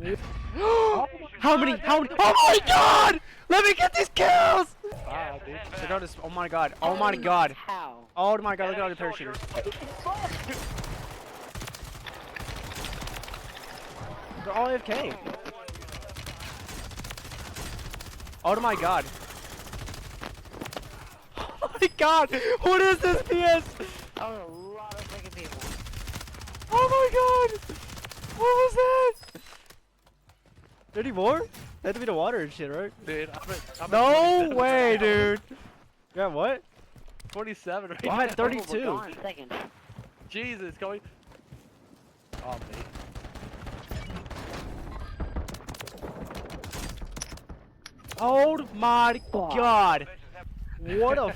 How many? How many? Oh my god! Let me get these kills! Wow, dude. Check out this. Oh my god. Oh my god. How? Oh my god. Look at all the parachuters. They're all AFK. Oh my god. Oh my god. What is this PS? That was a lot of freaking people. Oh my god. What was that? Any more? That had to be the water and shit, right? Dude, I'm No at way, dude. Yeah, what? 27 right I'm now. at 32. We're gone in seconds. Jesus, going. Oh, me. Oh my god. What a